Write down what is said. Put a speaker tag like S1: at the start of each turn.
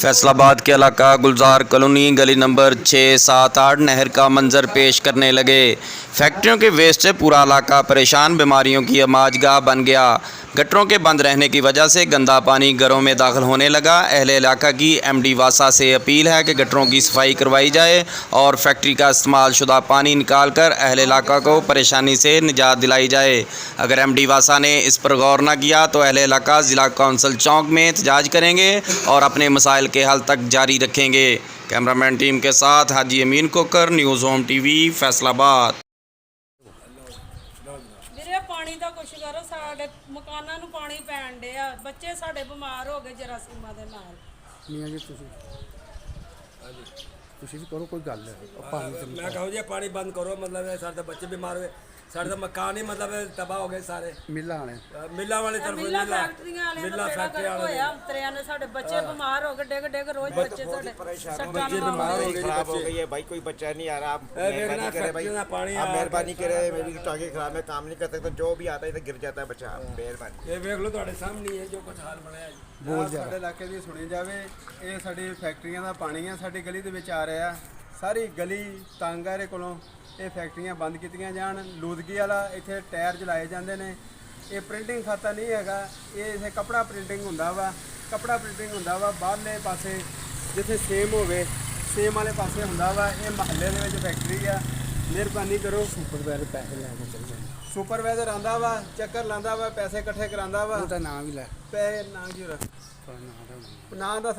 S1: फैसलाबाद के इलाका गुलजार कॉलोनी गली नंबर 6, 7, 8 नहर का मंजर पेश करने लगे। फैक्ट्रियों के वेस्ट से पूरा इलाका परेशान, बीमारियों की अमाजगाह बन गया। गटरों के बंद रहने की वजह से गंदा पानी घरों में दाखिल होने लगा। अहले इलाका की एमडी वासा से अपील है कि गटरों की सफाई करवाई जाए और फैक्ट्री का इस्तेमाल शुदा पानी निकाल कर अहले इलाका को परेशानी से निजात दिलाई जाए। अगर एमडी वासा ने इस पर गौर न किया तो अहले इलाका ज़िला कौंसल चौक में एहतजाज करेंगे और अपने मसाइल के हल तक जारी रखेंगे। कैमरामैन टीम के साथ Haji Amin Kokar, news home TV, Faisalabad.
S2: ਵੀਰੇ ਪਾਣੀ ਦਾ ਕੁਛ ਕਰੋ, ਸਾਡੇ ਮਕਾਨਾਂ ਨੂੰ ਪਾਣੀ ਪੈਣ ਡਿਆ, ਬੱਚੇ ਸਾਡੇ ਬਿਮਾਰ ਹੋ ਗਏ ਜਰਾਸੀਮਾਂ ਦੇ ਨਾਲ।
S3: ਮੀਆਂ ਜੀ ਤੁਸੀਂ ਵੀ ਕਰੋ ਕੋਈ ਗੱਲ ਹੈ ਪਾਣੀ
S4: मैं कहूँ जी पानी बंद करो, मतलब सारे बच्चे बीमार हुए, सारे मकान ही मतलब तबाह हो गए सारे।
S3: ਮਿਲਾਂ ਆਣੇ
S4: मिला वाले तरफ
S2: ਮਿੱਲਾਂ ਫੈਕਟਰੀਆਂ ਵਾਲਿਆਂ ਦਾ ਬੇੜਾ ਗਰਕ ਹੋਇਆ, ਅੰਤਰਿਆਂ ਨੇ ਸਾਡੇ ਬੱਚੇ ਬਿਮਾਰ ਹੋ ਗਏ, ਡਿੱਗ ਰੋਜ਼ ਬੱਚੇ ਸਾਡੇ ਸੱਟਾਂ
S4: बीमार हो गए,
S5: खराब हो गई है भाई, कोई बच्चा नहीं आ रहा। आप मेहरबानी करे भाई,
S4: पानी
S5: आप मेहरबानी करे, मेरी टांगे खराब है, काम नहीं कर सकता, जो भी आता है इधर गिर जाता है बच्चा। मेहरबानी
S4: ये देख लो तुम्हारे सामने है जो कुछ हाल बनाया जी।
S3: ਬੋਲ ਜਾ
S6: ਸਾਡੇ ਇਲਾਕੇ ਦੀ ਸੁਣੀ ਜਾਵੇ। ਇਹ ਸਾਡੀ ਫੈਕਟਰੀਆਂ ਦਾ ਪਾਣੀ ਆ, ਸਾਡੀ ਗਲੀ ਦੇ ਵਿੱਚ ਆ ਰਿਹਾ। ਸਾਰੀ ਗਲੀ ਤੰਗ ਆ ਇਹਦੇ ਕੋਲੋਂ। ਇਹ ਫੈਕਟਰੀਆਂ ਬੰਦ ਕੀਤੀਆਂ ਜਾਣ। ਲੂਦਗੀ ਵਾਲਾ ਇੱਥੇ ਟਾਇਰ ਜਲਾਏ ਜਾਂਦੇ ਨੇ। ਇਹ ਪ੍ਰਿੰਟਿੰਗ ਖਾਤਾ ਨਹੀਂ ਹੈਗਾ, ਇਹ ਇੱਥੇ ਕੱਪੜਾ ਪ੍ਰਿੰਟਿੰਗ ਹੁੰਦਾ ਵਾ। ਕੱਪੜਾ ਪ੍ਰਿੰਟਿੰਗ ਹੁੰਦਾ ਵਾ ਬਾਹਰਲੇ ਪਾਸੇ, ਜਿੱਥੇ ਸੇਮ ਹੋਵੇ ਸੇਮ ਵਾਲੇ ਪਾਸੇ ਹੁੰਦਾ ਵਾ। ਇਹ ਮਹੱਲੇ ਦੇ ਵਿੱਚ ਫੈਕਟਰੀ ਆ। ਮਿਹਰਬਾਨੀ ਕਰੋ।
S3: ਸੁਪਰਵਾਈਜ਼ਰ ਪੈਸੇ ਲੈ ਕੇ ਚੱਲ ਜਾਂਦੇ
S6: ਸੁਪਰਵਾਈਜ਼ਰ ਆਂਦਾ ਵਾ, ਚੱਕਰ ਲਾਂਦਾ ਵਾ, ਪੈਸੇ ਇਕੱਠੇ ਕਰਾਂਦਾ ਵਾ।
S3: ਉਹਦਾ ਨਾਮ ਵੀ ਲੈ
S6: ਪੈਸੇ ਨਾਂ ਕੀ ਰੱਖ
S3: ਨਾਂ ਦਾ
S6: ਨਾਂ ਦਾ